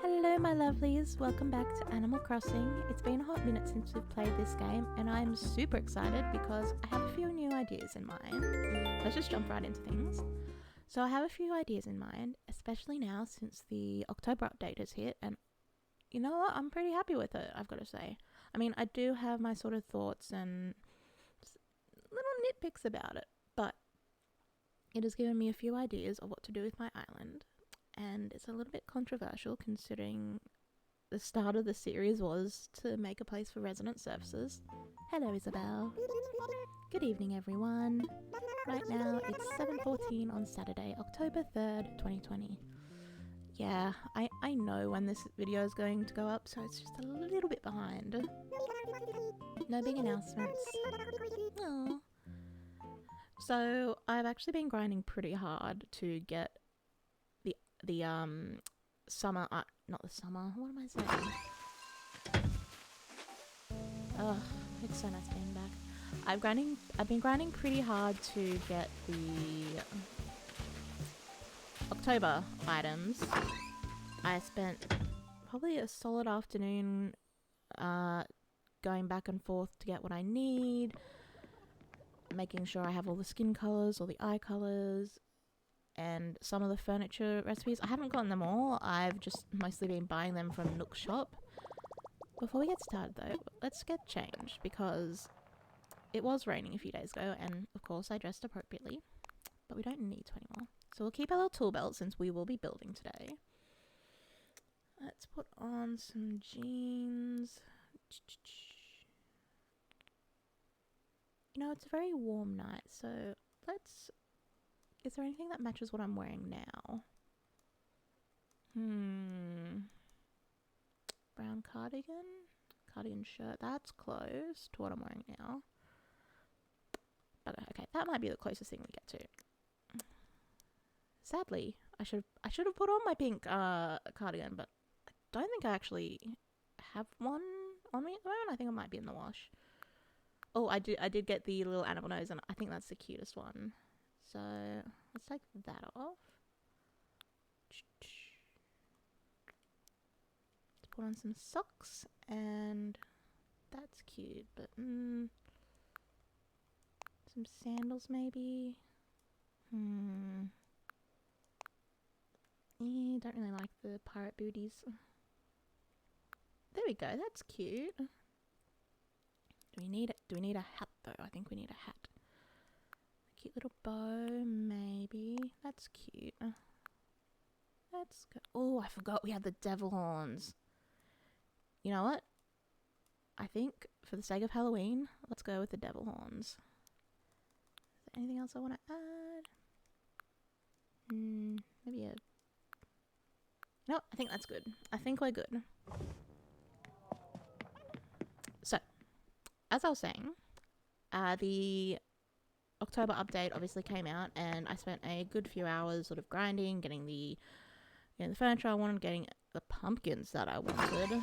Hello my lovelies, welcome back to Animal Crossing. It's been a hot minute since we've played this game and I'm super excited because I have a few new ideas in mind. Let's just jump right into things. So I have a few ideas in mind, especially now since the October update has hit, and you know what, I'm pretty happy with it, I've got to say. I mean, I do have my sort of thoughts and little nitpicks about it, but it has given me a few ideas of what to do with my island. And it's a little bit controversial considering the start of the series was to make a place for resident services. Hello Isabel. Good evening everyone. Right now it's 7:14 on Saturday, October 3rd, 2020. Yeah, I know when this video is going to go up, so it's just a little bit behind. No big announcements. Aww. So I've actually been grinding pretty hard to get the summer, not the summer, what am I saying? Ugh, it's so nice being back. I've been grinding pretty hard to get the October items. I spent probably a solid afternoon going back and forth to get what I need, making sure I have all the skin colours, all the eye colours, and some of the furniture recipes. I haven't gotten them all, I've just mostly been buying them from Nook's shop. Before we get started though, let's get changed because it was raining a few days ago and of course I dressed appropriately, but we don't need to anymore. So we'll keep our little tool belt since we will be building today. Let's put on some jeans. You know, it's a very warm night, so let's... Is there anything that matches what I'm wearing now? Brown cardigan shirt. That's close to what I'm wearing now. But okay, that might be the closest thing we get to. Sadly, I should have put on my pink cardigan, but I don't think I actually have one on me at the moment. I think it might be in the wash. Oh, I did get the little animal nose, and I think that's the cutest one. So let's take that off. Let's put on some socks, and that's cute, but some sandals maybe. Yeah, don't really like the pirate booties. There we go, that's cute. Do we need a hat though? I think we need a hat. Cute little bow, maybe. That's cute. Let's go. Oh, I forgot we had the devil horns. You know what? I think for the sake of Halloween, let's go with the devil horns. Is there anything else I want to add? Maybe a... No, I think that's good. I think we're good. So, as I was saying, the October update obviously came out and I spent a good few hours sort of grinding, getting the furniture I wanted, getting the pumpkins that I wanted.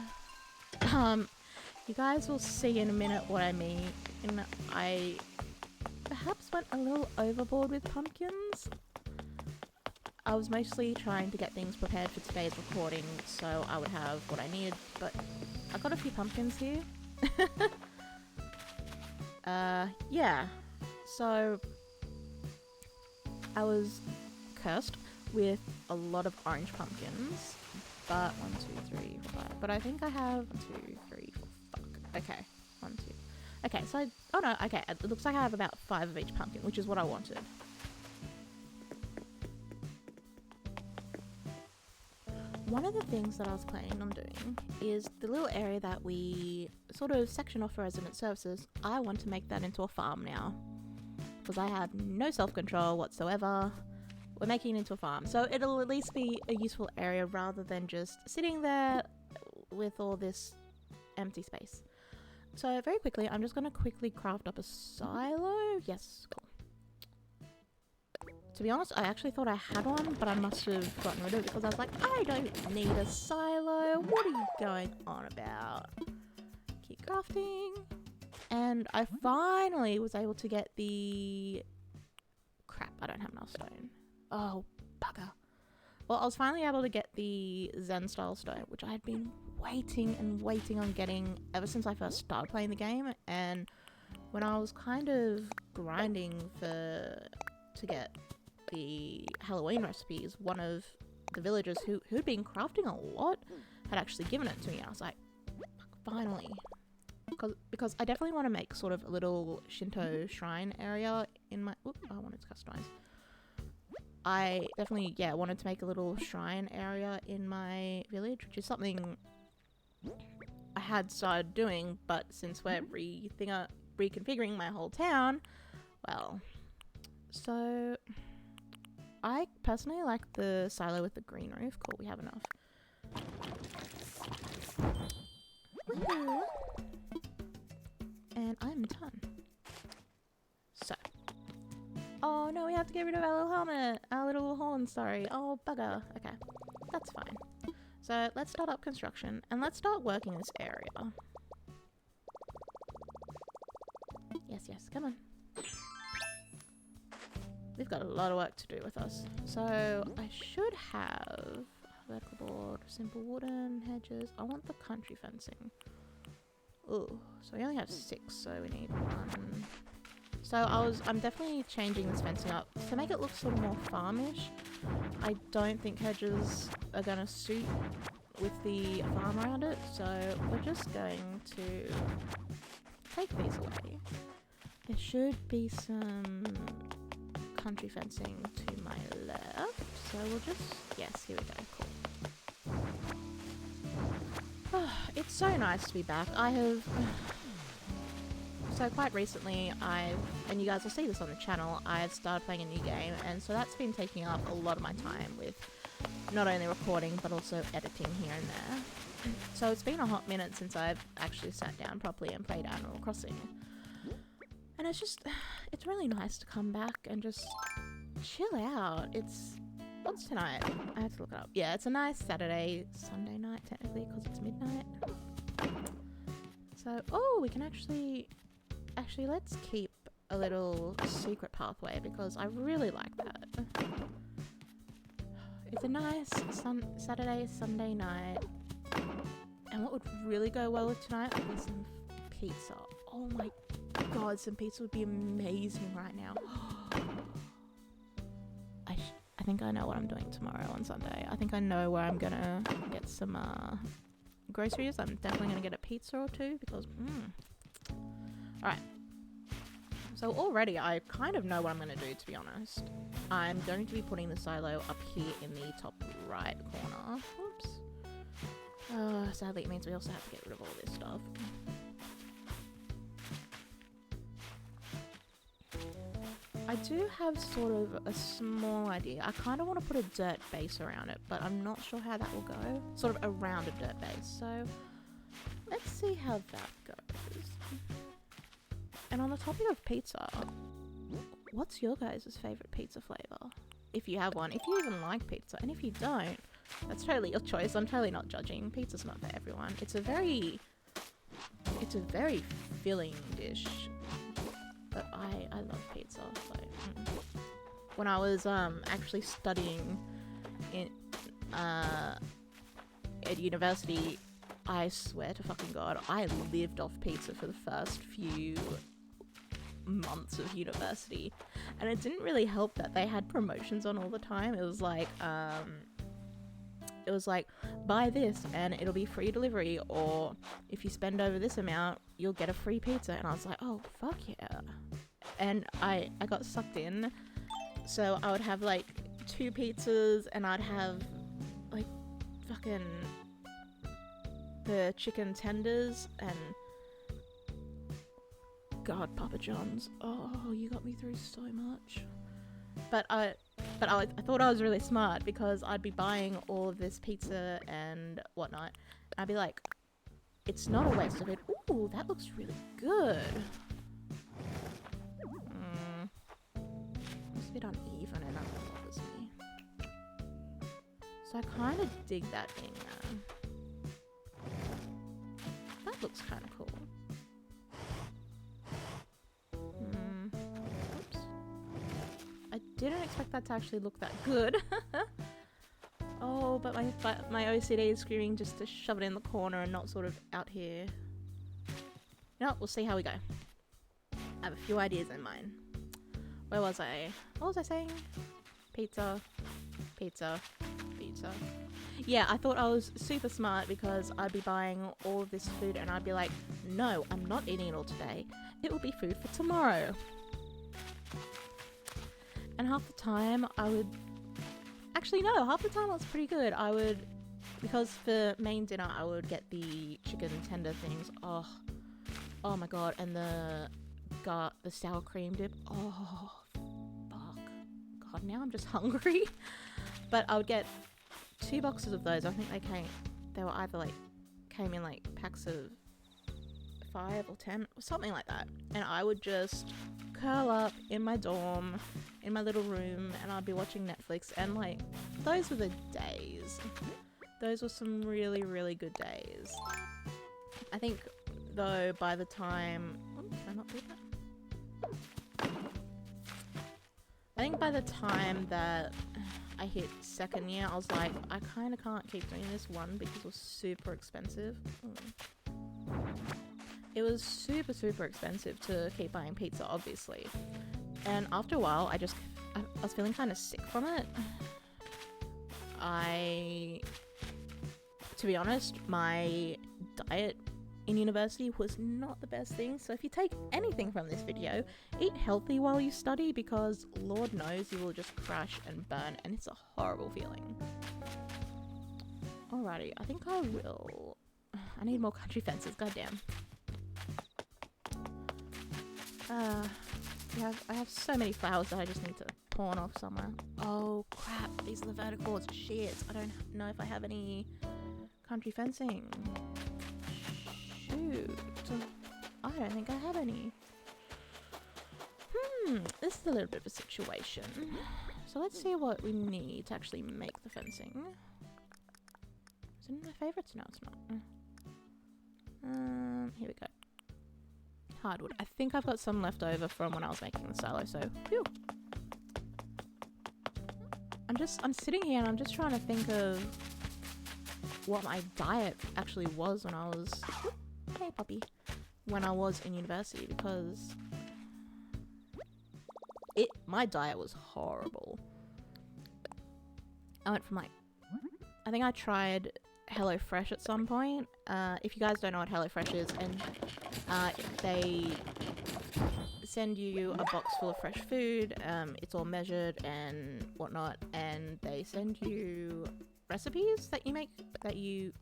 You guys will see in a minute what I mean. And I perhaps went a little overboard with pumpkins. I was mostly trying to get things prepared for today's recording so I would have what I needed, but I got a few pumpkins here. Yeah. So, I was cursed with a lot of orange pumpkins, but 1, 2, 3, 4, 5. But I think I have 1, 2, 3, 4. Fuck. Okay, 1, 2. Okay, so oh no. Okay, it looks like I have about 5 of each pumpkin, which is what I wanted. One of the things that I was planning on doing is the little area that we sort of section off for resident services. I want to make that into a farm now. Because I have no self-control whatsoever. We're making it into a farm. So it'll at least be a useful area rather than just sitting there with all this empty space. So very quickly, I'm just going to quickly craft up a silo. Yes, cool. To be honest, I actually thought I had one, but I must have gotten rid of it because I was like, I don't need a silo. What are you going on about? Keep crafting. And I finally was able to get the... Crap, I don't have enough stone. Oh, bugger. Well, I was finally able to get the Zen style stone, which I had been waiting and waiting on getting ever since I first started playing the game. And when I was kind of grinding to get the Halloween recipes, one of the villagers who'd been crafting a lot had actually given it to me. I was like, finally. Because I definitely want to make sort of a little Shinto shrine area in my... Oop, I wanted to customize. I definitely, yeah, wanted to make a little shrine area in my village, which is something I had started doing, but since we're reconfiguring my whole town, well, so I personally like the silo with the green roof. Cool, we have enough. Woohoo! And I'm done. So. Oh no, we have to get rid of our little helmet. Our little horn, sorry. Oh, bugger. Okay, that's fine. So let's start up construction and let's start working this area. Yes, yes, come on. We've got a lot of work to do with us. So I should have vertical board, simple wooden hedges. I want the country fencing. Ooh, so we only have 6, so we need 1. So I'm definitely changing this fencing up to make it look sort of more farmish. I don't think hedges are gonna suit with the farm around it, so we're just going to take these away. There should be some country fencing to my left, so we'll just, yes, here we go, cool. Oh, it's so nice to be back. So quite recently, and you guys will see this on the channel, I've started playing a new game, and so that's been taking up a lot of my time with not only recording, but also editing here and there. So it's been a hot minute since I've actually sat down properly and played Animal Crossing. And it's really nice to come back and just chill out. What's tonight? I have to look it up. Yeah, it's a nice Sunday night technically, because it's midnight. So, oh, we can actually, let's keep a little secret pathway because I really like that. It's a nice Sunday night. And what would really go well with tonight would be some pizza. Oh my god, some pizza would be amazing right now. I think I know what I'm doing tomorrow on Sunday. I think I know where I'm gonna get some groceries. I'm definitely gonna get a pizza or two because alright. So already I kind of know what I'm gonna do, to be honest. I'm going to be putting the silo up here in the top right corner. Oops. Sadly it means we also have to get rid of all this stuff. I do have sort of a small idea. I kind of want to put a dirt base around it, but I'm not sure how that will go. Sort of around a dirt base. So let's see how that goes. And on the topic of pizza, what's your guys' favorite pizza flavor? If you have one, if you even like pizza, and if you don't, that's totally your choice. I'm totally not judging. Pizza's not for everyone. It's a very filling dish. But I love pizza. So, when I was actually studying at university, I swear to fucking god, I lived off pizza for the first few months of university, and it didn't really help that they had promotions on all the time. It was like buy this and it'll be free delivery, or if you spend over this amount you'll get a free pizza, and I was like, oh fuck yeah. And I got sucked in, so I would have like 2 pizzas and I'd have like fucking the chicken tenders and god, Papa John's. Oh, you got me through so much. But I thought I was really smart because I'd be buying all of this pizza and whatnot. I'd be like, it's not a waste of it. Ooh, that looks really good. It's a bit uneven and that bothers me. So I kind of dig that in there. That looks kind of cool. Oops. I didn't expect that to actually look that good. Oh, but my OCD is screaming just to shove it in the corner and not sort of out here. You know what? We'll see how we go. I have a few ideas in mind. Where was I? What was I saying? Pizza. Pizza. Pizza. Yeah, I thought I was super smart because I'd be buying all of this food and I'd be like, no, I'm not eating it all today. It will be food for tomorrow. And half the time I would... Actually, no, half the time I was pretty good. I would... Because for main dinner, I would get the chicken tender things. Oh my god. And the sour cream dip. Oh, fuck. God, now I'm just hungry. But I would get 2 boxes of those. I think they were either like, came in like packs of 5 or 10 or something like that. And I would just curl up in my dorm, in my little room, and I'd be watching Netflix. And like, those were the days. Those were some really, really good days. I think though by the time... Oh, can I not do that? I think by the time that I hit second year, I was like, I kind of can't keep doing this, one, because it was super expensive. It was super, super expensive to keep buying pizza, obviously. And after a while, I was feeling kind of sick from it. To be honest, my diet in university was not the best thing. So if you take anything from this video, eat healthy while you study, because Lord knows you will just crash and burn, and it's a horrible feeling. Alrighty, I think I will... I need more country fences, goddamn. I have so many flowers that I just need to pawn off somewhere. Oh crap, these are the verticals. Shit, I don't know if I have any country fencing. Shoot, I don't think I have any. This is a little bit of a situation. So let's see what we need to actually make the fencing. Is it in my favorites? No, it's not. Here we go. Hardwood. I think I've got some left over from when I was making the silo, so phew. I'm sitting here and I'm just trying to think of what my diet actually was when I was... Hey puppy. When I was in university, because my diet was horrible. I went from like... I think I tried HelloFresh at some point. If you guys don't know what HelloFresh is, and they send you a box full of fresh food, it's all measured and whatnot, and they send you recipes that you make, that you...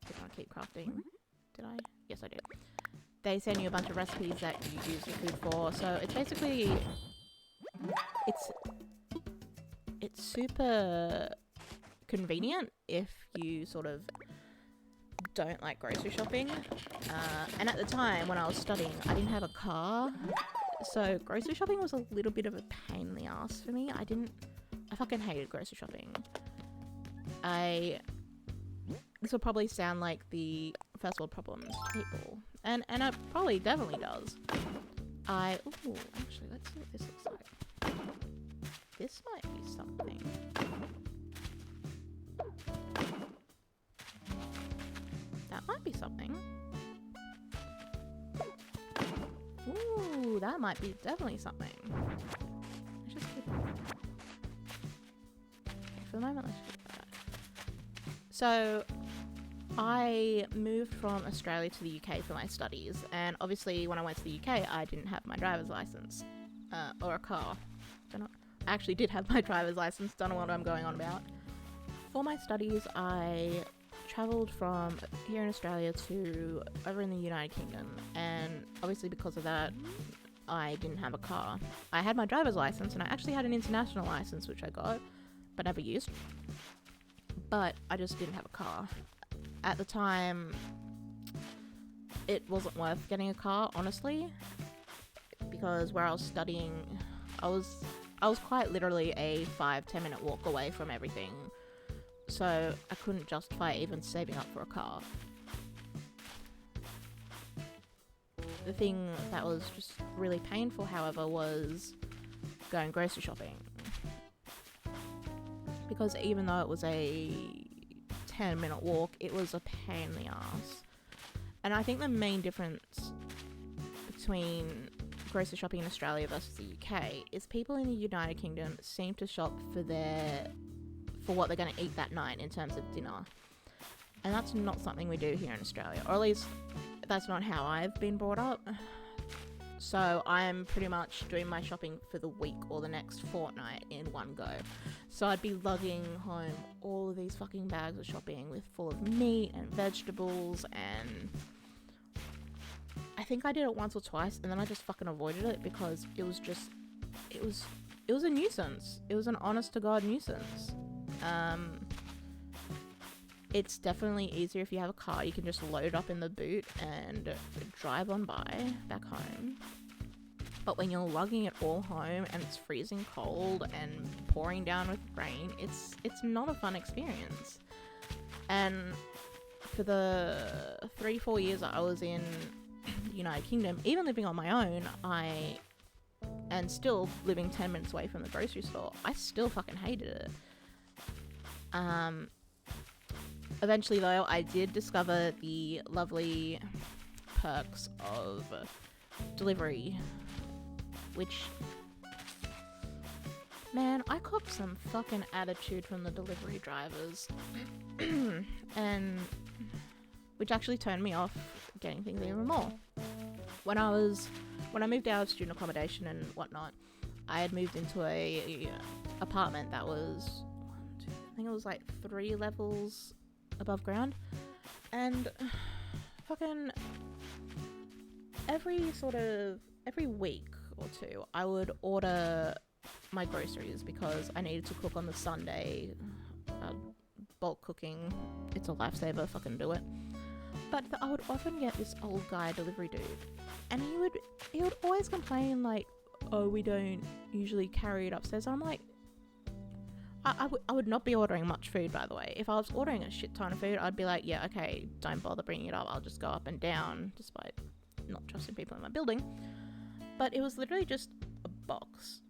Did I keep crafting? Did I? Yes, I did. They send you a bunch of recipes that you use your food for, so it's basically... It's super convenient if you sort of don't like grocery shopping. And at the time when I was studying, I didn't have a car, so grocery shopping was a little bit of a pain in the ass for me. I fucking hated grocery shopping. This will probably sound like the first world problems to people, and it probably definitely does. Ooh, actually, let's see what this looks like. This might be something. That might be something. Ooh, that might be definitely something. Let's just keep it. Okay, for the moment, let's keep that. So, I moved from Australia to the UK for my studies, and obviously when I went to the UK, I didn't have my driver's license, or a car. I actually did have my driver's license, don't know what I'm going on about. For my studies, I travelled from here in Australia to over in the United Kingdom, and obviously because of that, I didn't have a car. I had my driver's license, and I actually had an international license, which I got, but never used. But I just didn't have a car. At the time, it wasn't worth getting a car, honestly, because where I was studying, I was quite literally a 5-10 minute walk away from everything, so I couldn't justify even saving up for a car. The thing that was just really painful, however, was going grocery shopping. because even though it was a 10-minute walk, it was a pain in the ass. And I think the main difference between grocery shopping in Australia versus the UK is people in the United Kingdom seem to shop for what they're going to eat that night in terms of dinner. And that's not something we do here in Australia, or at least that's not how I've been brought up. So I'm pretty much doing my shopping for the week or the next fortnight in one go. So I'd be lugging home all of these fucking bags of shopping full of meat and vegetables, and I think I did it once or twice, and then I just fucking avoided it because it was a nuisance. It was an honest to God nuisance. It's definitely easier if you have a car. You can just load it up in the boot and drive on by back home. But when you're lugging it all home and it's freezing cold and pouring down with rain, it's not a fun experience. And for the 3-4 years that I was in the United Kingdom, even living on my own, and still living 10 minutes away from the grocery store, I still fucking hated it. Eventually though, I did discover the lovely perks of delivery, which, man, I copped some fucking attitude from the delivery drivers, and which actually turned me off getting things even more. When I moved out of student accommodation and whatnot, I had moved into a apartment that was, I think it was like 3 levels above ground, and fucking every week or two I would order my groceries because I needed to cook on the Sunday. Bulk cooking, it's a lifesaver, fucking do it. But I would often get this old guy delivery dude, and he would always complain like, oh, we don't usually carry it upstairs. I'm like, I would not be ordering much food, by the way. If I was ordering a shit ton of food, I'd be like, yeah, okay, don't bother bringing it up. I'll just go up and down, despite not trusting people in my building. But it was literally just a box.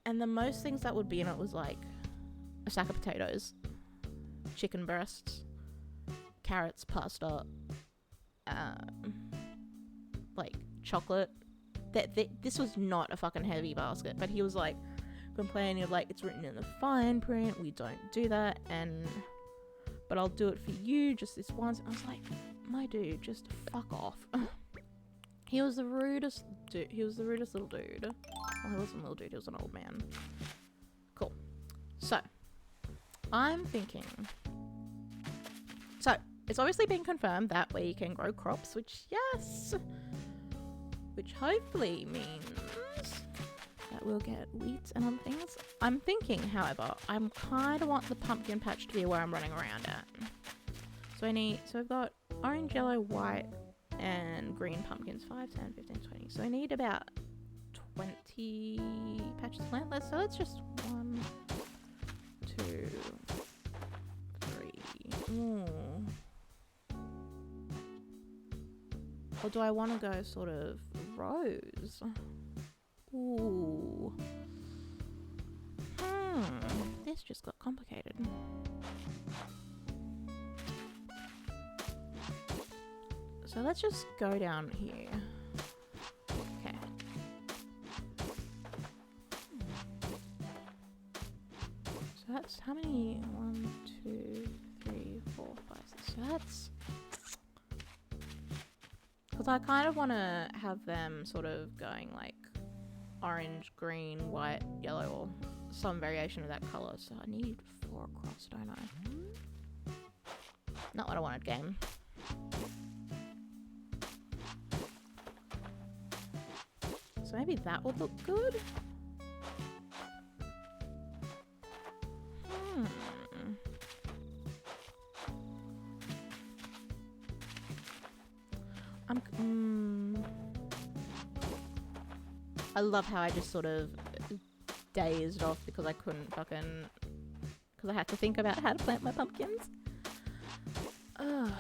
And the most things that would be in it was like a sack of potatoes, chicken breasts, carrots, pasta, like chocolate. This was not a fucking heavy basket, but he was like complaining of like, it's written in the fine print, we don't do that, but I'll do it for you just this once. I was like, my dude, just fuck off. He was the rudest dude. He was the rudest little dude. Well, he wasn't a little dude, he was an old man. Cool. So I'm thinking, so it's obviously been confirmed that we can grow crops, which hopefully means that we'll get wheat and other things. I'm thinking, however, I kind of want the pumpkin patch to be where I'm running around at. So I've got orange, yellow, white, and green pumpkins, 5, 10, 15, 20. So I need about 20 patches of plant. So let's just 1, 2, 3. Ooh. Or do I want to go sort of rows? Ooh. This just got complicated. So let's just go down here. Okay. So that's how many? 1, 2, 3, 4, 5, 6. So that's, because I kind of want to have them sort of going like orange, green, white, yellow, or some variation of that colour. So I need 4 across, don't I? Not what I wanted, game. So maybe that would look good. I love how I just sort of dazed off because I couldn't fucking, because I had to think about how to plant my pumpkins. You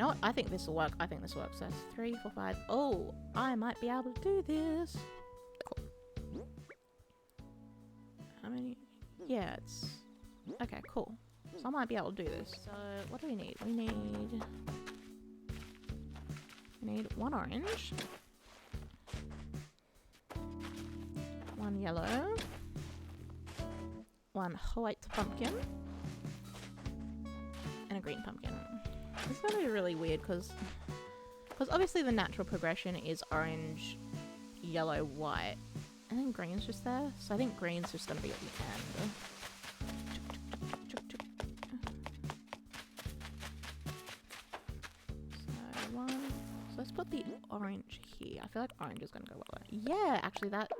know what? I think this will work. So that's 3, 4, 5. Oh, I might be able to do this. Cool. many? Yeah, it's... Okay, cool. So I might be able to do this. So what do we need? We need 1 orange, 1 yellow, 1 white pumpkin, and a green pumpkin. This is gonna be really weird because obviously the natural progression is orange, yellow, white, and then green's just there. So I think green's just gonna be at the end. So 1. So let's put the orange here. I feel like orange is gonna go well there. Yeah, actually that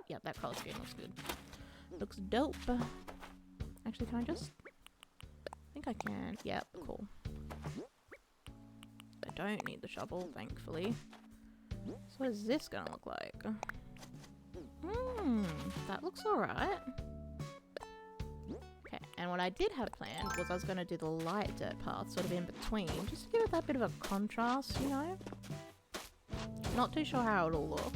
color scheme looks good. Looks dope. Actually, can I just... I think I can. Yep, cool. I don't need the shovel, thankfully. So what is this gonna look like? That looks alright. Okay, and what I did have planned was I was gonna do the light dirt path sort of in between, just to give it that bit of a contrast, you know? Not too sure how it'll look.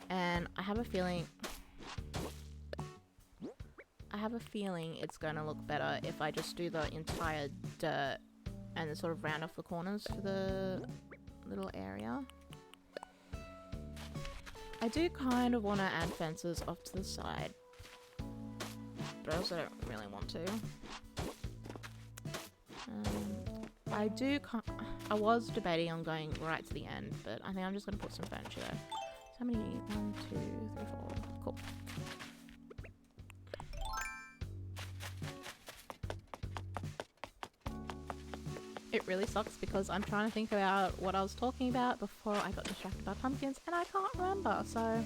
And I have a feeling it's gonna look better if I just do the entire dirt and then sort of round off the corners for the little area. I do kind of want to add fences off to the side, but I also don't really want to. I was debating on going right to the end, but I think I'm just going to put some furniture there. So how many? 1, 2, 3, 4. Cool. It really sucks because I'm trying to think about what I was talking about before I got distracted by pumpkins and I can't remember, so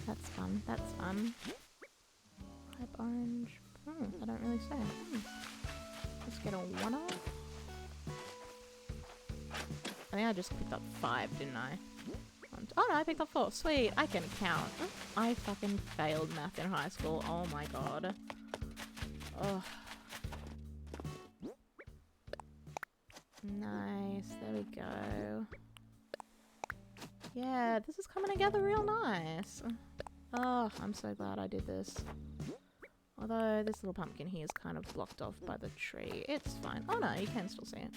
that's fun, that's fun. Ripe orange. I don't really say. Let's get a 1-er. I think I just picked up 5, didn't I? Oh no, I picked up 4. Sweet, I can count. I fucking failed math in high school. Oh my god. Ugh. Nice, there we go. Yeah, this is coming together real nice. Oh, I'm so glad I did this. Although this little pumpkin here is kind of blocked off by the tree. It's fine. Oh no, you can still see it.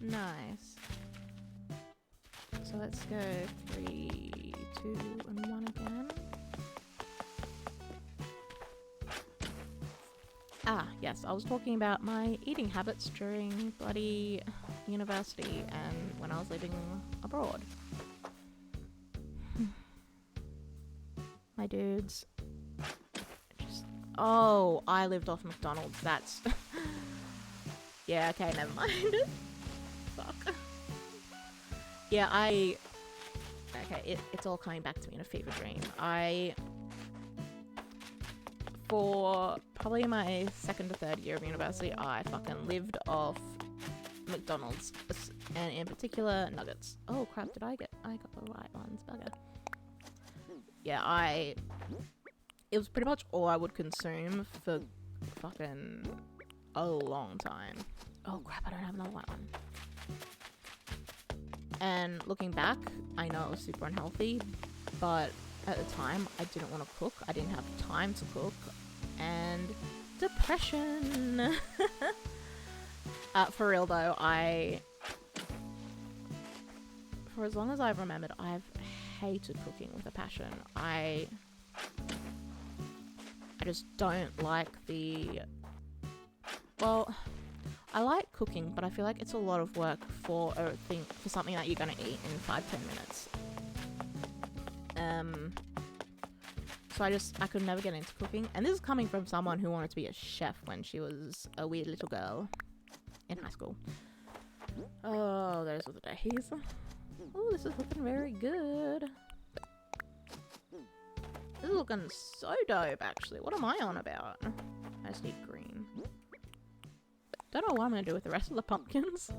Nice. So let's go 3, 2, and 1 again. Ah, yes, I was talking about my eating habits during bloody university and when I was living abroad. My dudes. Oh, I lived off McDonald's. That's... yeah, okay, never mind. Fuck. Yeah, okay, it's all coming back to me in a fever dream. For probably my 2nd to 3rd year of university, I fucking lived off McDonald's, and in particular, nuggets. Oh crap, I got the right ones, bugger. Yeah, it was pretty much all I would consume for fucking a long time. Oh crap, I don't have another white one. And looking back, I know it was super unhealthy, but at the time, I didn't want to cook. I didn't have time to cook. And depression. For real though, for as long as I've remembered, I've hated cooking with a passion. I just don't like well, I like cooking, but I feel like it's a lot of work for something that you're gonna eat in 5-10 minutes. So I could never get into cooking. And this is coming from someone who wanted to be a chef when she was a weird little girl in high school. Oh, those were the days. Oh, this is looking very good. This is looking so dope, actually. What am I on about? I just need green. Don't know what I'm gonna do with the rest of the pumpkins.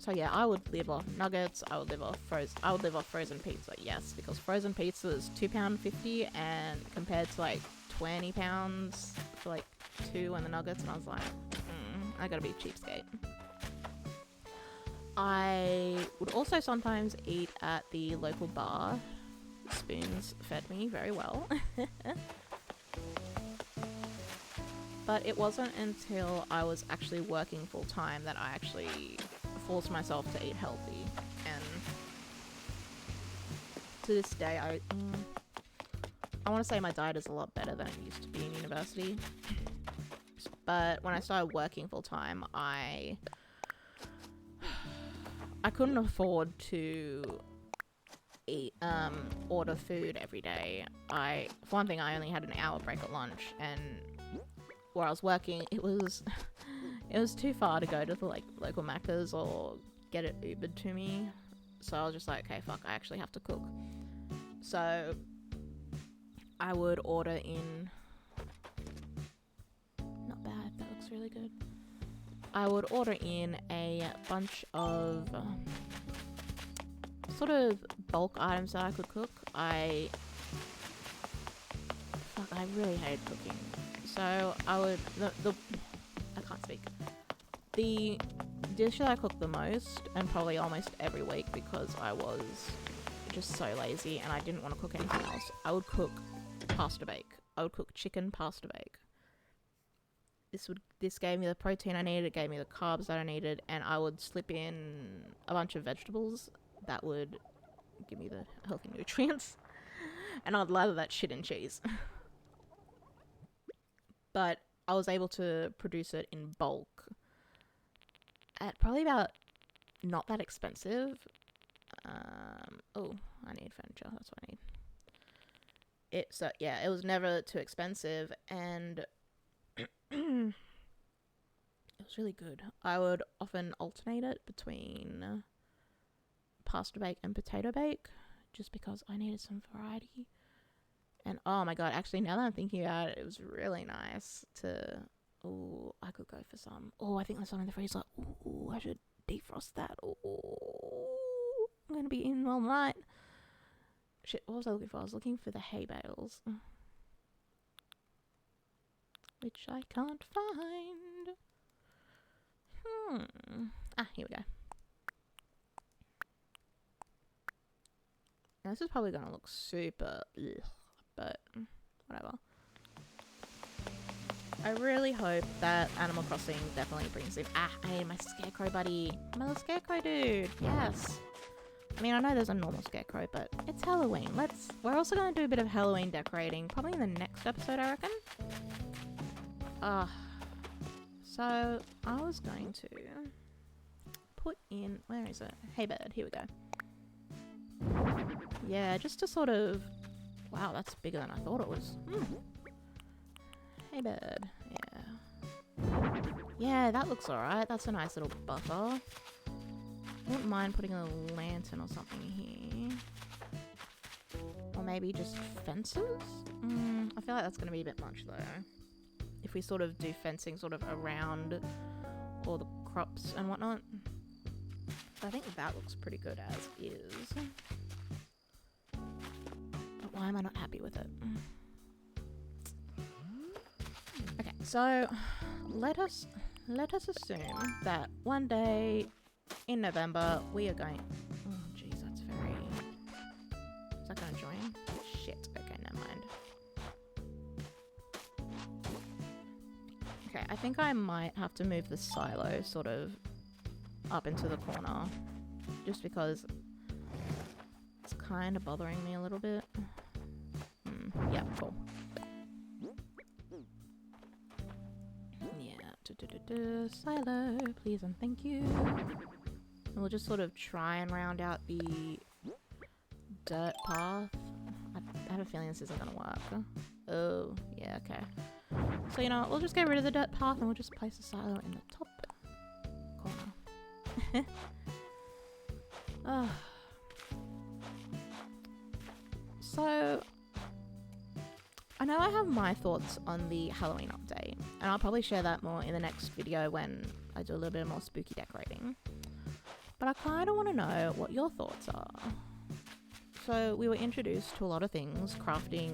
So yeah, I would live off nuggets. I would live off frozen pizza. Yes, because frozen pizza is £2.50, and compared to like £20 for like 2 and the nuggets, and I was like, I gotta be a cheapskate. I would also sometimes eat at the local bar spoons fed me very well. But it wasn't until I was actually working full time that I actually forced myself to eat healthy. And to this day, I want to say my diet is a lot better than it used to be in university. But when I started working full time, I couldn't afford to eat, order food every day. For one thing, I only had an hour break at lunch, and where I was working, it was too far to go to the local Macca's or get it Ubered to me. So I was just like, okay, fuck, I actually have to cook. So I would order in. Not bad, that looks really good. I would order in a bunch of sort of bulk items that I could cook. I really hated cooking. So I would, I can't speak. The dish that I cooked the most, and probably almost every week because I was just so lazy and I didn't want to cook anything else, I would cook pasta bake. I would cook chicken pasta bake. This gave me the protein I needed, it gave me the carbs that I needed, and I would slip in a bunch of vegetables that would give me the healthy nutrients. And I'd lather that shit in cheese. But I was able to produce it in bulk at probably about not that expensive. Oh, I need furniture, that's what I need. It was never too expensive, and it was really good. I would often alternate it between pasta bake and potato bake just because I needed some variety. And oh my god, actually now that I'm thinking about it, it was really nice to... Oh, I could go for some. Oh, I think there's some in the freezer. Oh, I should defrost that. Oh, I'm going to be in all night. Shit, what was I looking for? I was looking for the hay bales, which I can't find. Ah, here we go. Now, this is probably going to look super ugh, but whatever. I really hope that Animal Crossing definitely brings in... Ah, I need my scarecrow buddy. My little scarecrow dude. Yes. I mean, I know there's a normal scarecrow, but it's Halloween. We're also going to do a bit of Halloween decorating, probably in the next episode, I reckon. So I was going to put in... Where is it? Hey bird, here we go. Yeah, just to sort of... Wow, that's bigger than I thought it was. Hey bird, yeah. Yeah, that looks alright. That's a nice little buffer. I wouldn't mind putting a lantern or something here. Or maybe just fences? I feel like that's going to be a bit much though. If we sort of do fencing sort of around all the crops and whatnot. I think that looks pretty good as is. But why am I not happy with it? Okay, so let us assume that one day in November we are going... Oh jeez, that's very... Is that going to join? Shit, okay, never mind. Okay, I think I might have to move the silo sort of up into the corner, just because it's kind of bothering me a little bit. Yeah, cool. Yeah, silo, please and thank you. And we'll just sort of try and round out the dirt path. I have a feeling this isn't gonna work. Oh, yeah, okay. So, you know, we'll just get rid of the dirt path and we'll just place the silo in the top corner. So, I know I have my thoughts on the Halloween update, and I'll probably share that more in the next video when I do a little bit more spooky decorating. But I kind of want to know what your thoughts are. So, we were introduced to a lot of things, crafting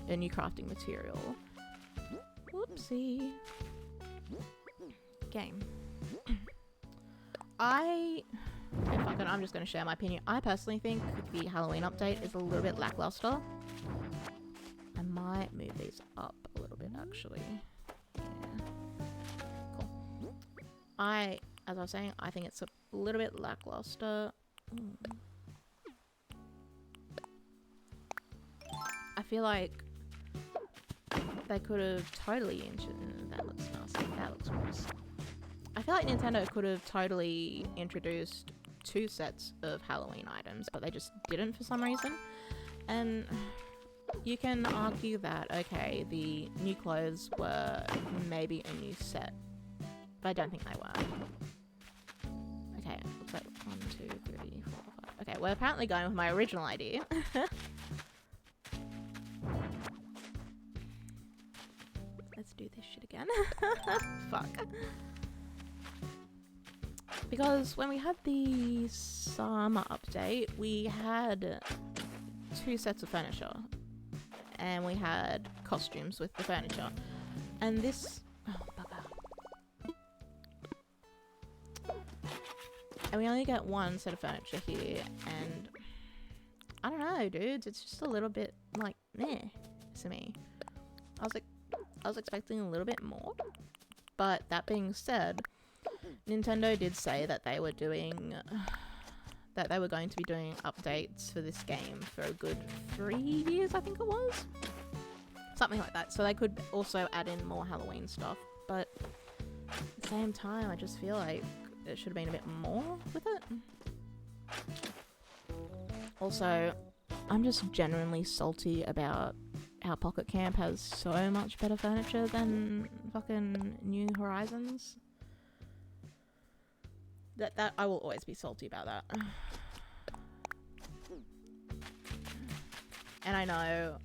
a new crafting material. Whoopsie. Game. Okay, fuck. I'm just going to share my opinion. I personally think the Halloween update is a little bit lackluster. I might move these up a little bit, actually. Yeah. Cool. As I was saying, I think it's a little bit lackluster. I feel like they could have totally that looks nasty. That looks gross. I feel like Nintendo could have totally introduced 2 sets of Halloween items, but they just didn't for some reason. And you can argue that, okay, the new clothes were maybe a new set, but I don't think they were. Okay, looks like 1, 2, 3, 4, 5. Okay, we're apparently going with my original idea. Let's do this shit again. Fuck. Because when we had the summer update, we had 2 sets of furniture. And we had costumes with the furniture. And this... Oh, bugger. And we only get 1 set of furniture here. And... I don't know, dudes. It's just a little bit, like, meh to me. I was expecting a little bit more. But that being said... Nintendo did say that they were doing... that they were going to be doing updates for this game for a good 3 years, I think it was? Something like that. So they could also add in more Halloween stuff. But at the same time, I just feel like it should have been a bit more with it. Also, I'm just genuinely salty about how Pocket Camp has so much better furniture than fucking New Horizons. That I will always be salty about that. And I know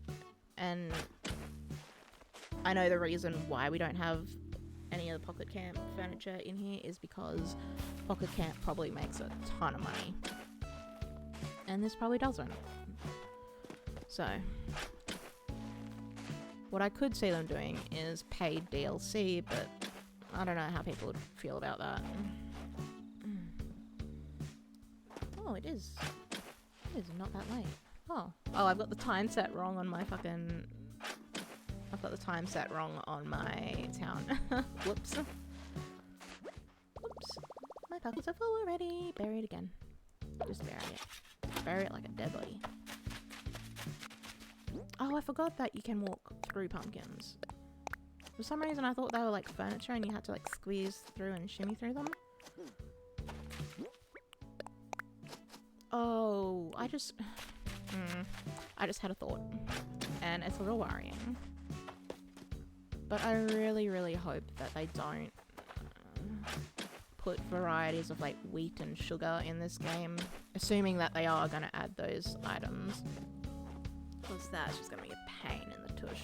the reason why we don't have any of the Pocket Camp furniture in here is because Pocket Camp probably makes a ton of money. And this probably doesn't. So, what I could see them doing is paid DLC, but I don't know how people would feel about that. Oh, it is. It is not that late. Oh, I've got the time set wrong on my fucking... I've got the time set wrong on my town. Whoops. Whoops. My pockets are full already. Bury it again. Just bury it. Bury it like a dead body. Oh, I forgot that you can walk through pumpkins. For some reason, I thought they were like furniture and you had to like squeeze through and shimmy through them. Oh, I just had a thought, and it's a little worrying. But I really, really hope that they don't put varieties of like wheat and sugar in this game, assuming that they are going to add those items. Because that's just going to be a pain in the tush.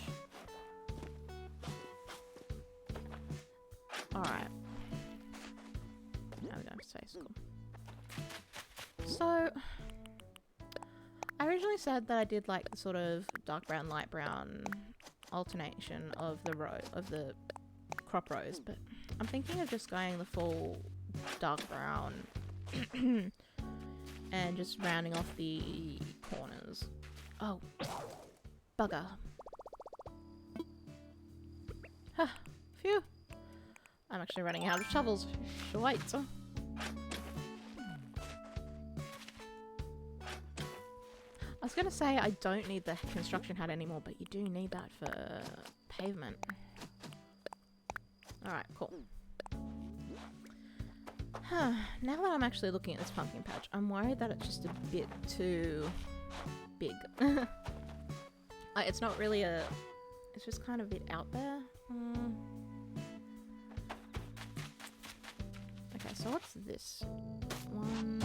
Alright. Now we're going to space. Cool. So, I originally said that I did like the sort of dark brown, light brown alternation of the crop rows, but I'm thinking of just going the full dark brown and just rounding off the corners. Oh, bugger. Huh, phew. I'm actually running out of shovels. Shite. I was gonna say I don't need the construction hat anymore, but you do need that for pavement. Alright, cool. Now that I'm actually looking at this pumpkin patch, I'm worried that it's just a bit too big. It's not really it's just kind of a bit out there. Okay, so what's this? 1,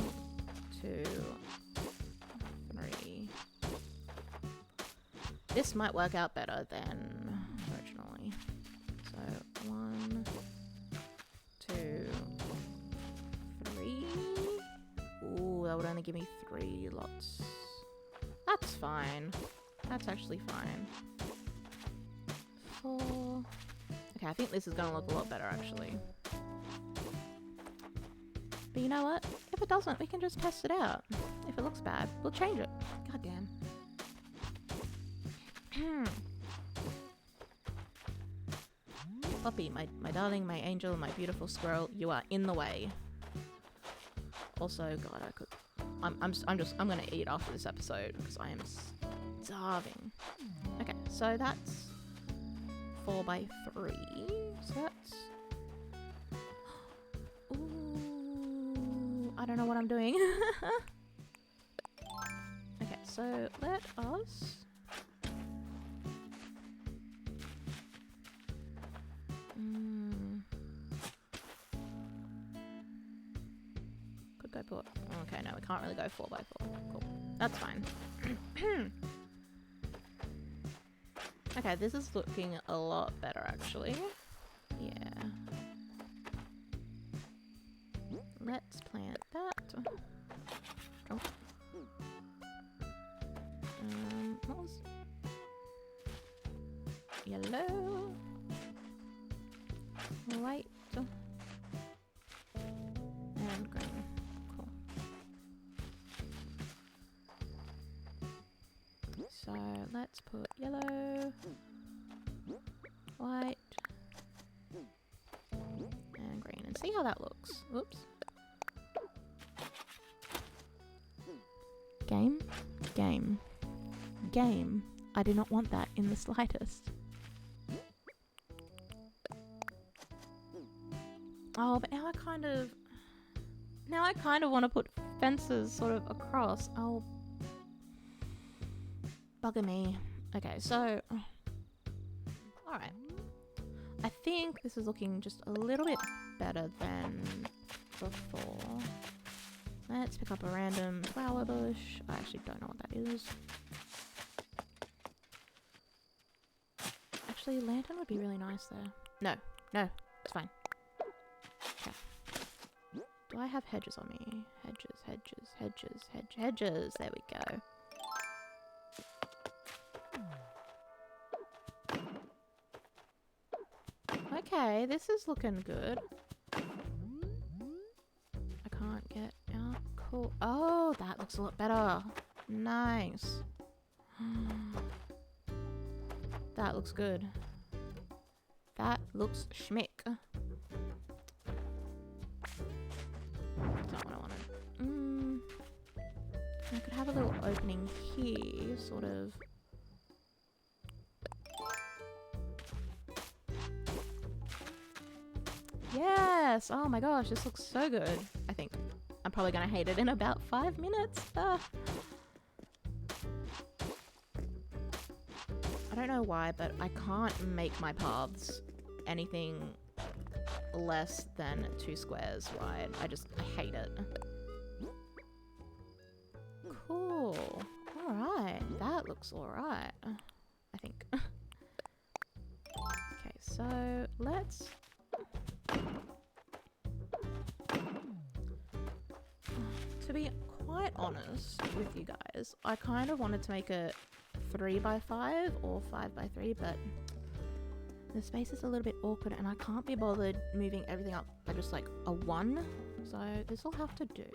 2, 3. This might work out better than originally. So 1, 2, 3. Ooh, that would only give me 3 lots. That's fine. That's actually fine. 4. Okay, I think this is gonna look a lot better actually. But you know what? If it doesn't, we can just test it out. If it looks bad, we'll change it. God damn. Poppy, my darling, my angel, my beautiful squirrel, you are in the way. Also, God, I'm gonna eat after this episode because I am starving. Okay, so that's 4x3. So that's. Ooh, I don't know what I'm doing. Okay, so let us. Could go put. Okay, no, we can't really go 4x4. Cool, that's fine. Okay, this is looking a lot better actually. Yeah. Let's plant that. Oh. What was yellow? White and green. Cool. So let's put yellow, white, and green and see how that looks. Whoops. Game, game, game. I do not want that in the slightest. Oh, but now I kind of want to put fences sort of across. Oh, bugger me. Okay, so, all right. I think this is looking just a little bit better than before. Let's pick up a random flower bush. I actually don't know what that is. Actually, lantern would be really nice there. No, no, it's fine. Do I have hedges on me? Hedges, hedges, hedges, hedges. There we go. Okay, this is looking good. I can't get out. Cool. Oh, that looks a lot better. Nice. That looks good. That looks schmick. Not what I wanted. I could have a little opening here, sort of. Yes! Oh my gosh, this looks so good. I think I'm probably gonna hate it in about 5 minutes. I don't know why, but I can't make my paths anything less than 2 squares wide. I hate it. Cool. Alright, that looks alright, I think. Okay, so let's... To be quite honest with you guys, I kind of wanted to make it 3x5 or 5x3, but the space is a little bit awkward and I can't be bothered moving everything up by just like a 1. So this will have to do.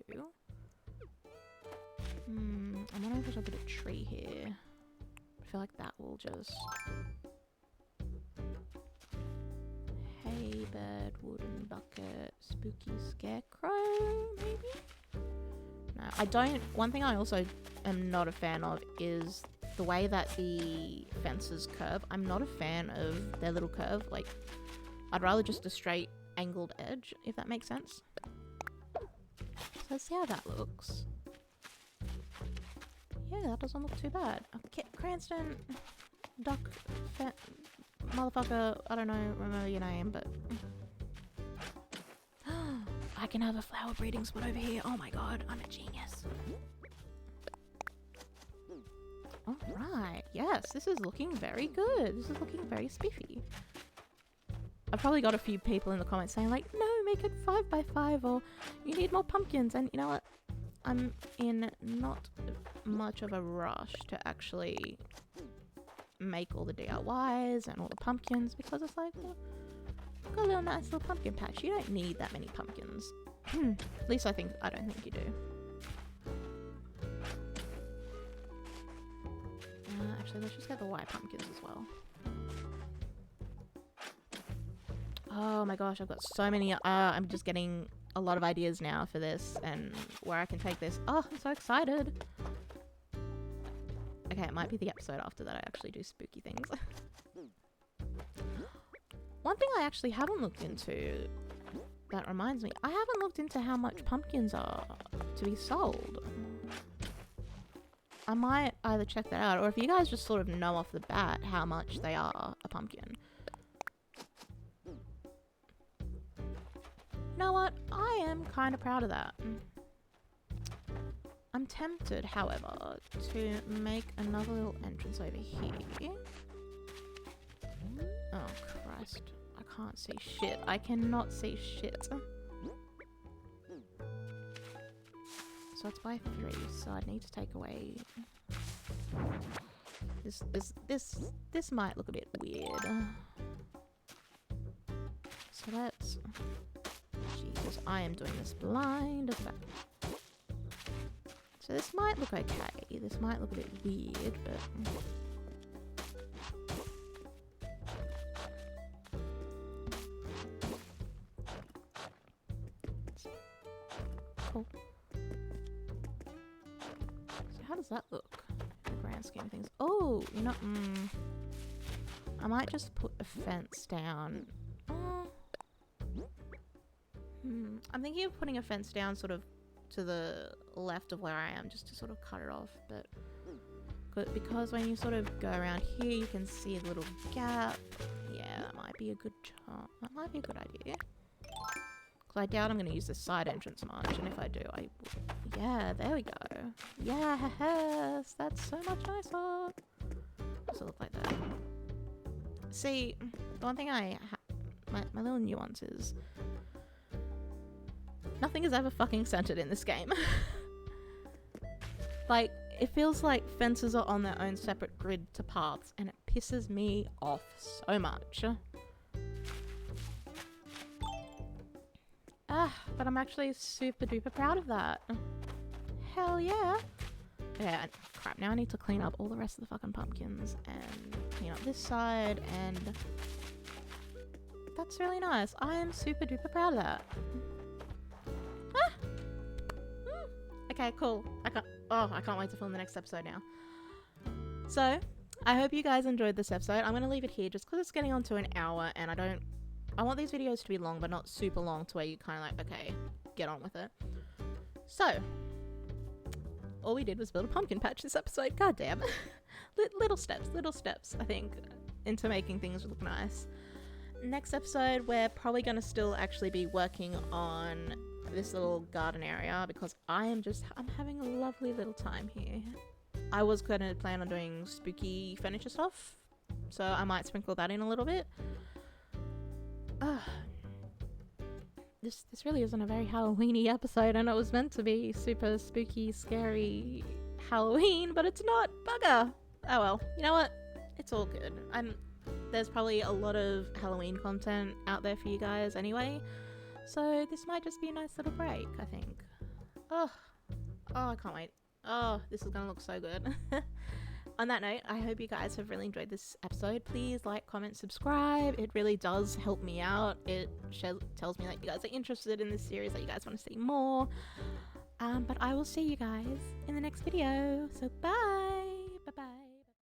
I'm wondering if I should put a tree here. I feel like that will just... Hay bed, wooden bucket, spooky scarecrow, maybe? No, I don't... One thing I also am not a fan of is the way that the fences curve. I'm not a fan of their little curve. Like, I'd rather just a straight angled edge, if that makes sense. So let's see how that looks. Yeah, that doesn't look too bad. Okay, Cranston, duck, motherfucker, I don't know, remember your name, but... I can have a flower breeding spot over here. Oh my god, I'm a genius. Alright, yes, this is looking very good. This is looking very spiffy. I've probably got a few people in the comments saying like, no, make it 5x5 or you need more pumpkins. And you know what? I'm in not much of a rush to actually make all the DIYs and all the pumpkins because it's like, well, I've got a little nice little pumpkin patch. You don't need that many pumpkins. At least I don't think you do. Actually, let's just get the white pumpkins as well. Oh my gosh, I've got so many. I'm just getting a lot of ideas now for this and where I can take this. Oh, I'm so excited. Okay, it might be the episode after that I actually do spooky things. One thing I actually haven't looked into, that reminds me, I haven't looked into how much pumpkins are to be sold. I might either check that out, or if you guys just sort of know off the bat how much they are a pumpkin. You know what? I am kind of proud of that. I'm tempted, however, to make another little entrance over here. Oh, Christ. I can't see shit. I cannot see shit. So it's by 3, so I'd need to take away... This might look a bit weird. So let's... Jesus, I am doing this blind as fuck. So this might look okay. This might look a bit weird, but... Cool. So how does that look? In the grand scheme of things. Oh, you know, I might just put a fence down. I'm thinking of putting a fence down sort of to the left of where I am, just to sort of cut it off, but because when you sort of go around here you can see a little gap. Yeah, that might be a good that might be a good idea, because I doubt I'm going to use this side entrance much, and if I do, yeah, there we go. Yes, that's so much nicer. Does it look like that? See, the one thing my little nuance is, nothing is ever fucking centered in this game. Like, it feels like fences are on their own separate grid to paths, and it pisses me off so much. But I'm actually super duper proud of that. Hell yeah. Yeah, crap, now I need to clean up all the rest of the fucking pumpkins and clean up this side, and that's really nice. I am super duper proud of that. Okay, cool. I can't wait to film the next episode now. So, I hope you guys enjoyed this episode. I'm going to leave it here just because it's getting on to an hour, and I want these videos to be long, but not super long, to where you kind of like, okay, get on with it. So, all we did was build a pumpkin patch this episode. God damn. little steps, I think, into making things look nice. Next episode, we're probably going to still actually be working on this little garden area, because I'm having a lovely little time here. I was going to plan on doing spooky furniture stuff, so I might sprinkle that in a little bit. This really isn't a very Halloween-y episode, and it was meant to be super spooky, scary Halloween, but it's not. Bugger. Oh well, you know what? It's all good. There's probably a lot of Halloween content out there for you guys anyway, so this might just be a nice little break, I think. Oh, I can't wait. Oh, this is gonna look so good. On that note, I hope you guys have really enjoyed this episode. Please like, comment, subscribe. It really does help me out. It tells me that you guys are interested in this series, that you guys want to see more. But I will see you guys in the next video. So bye!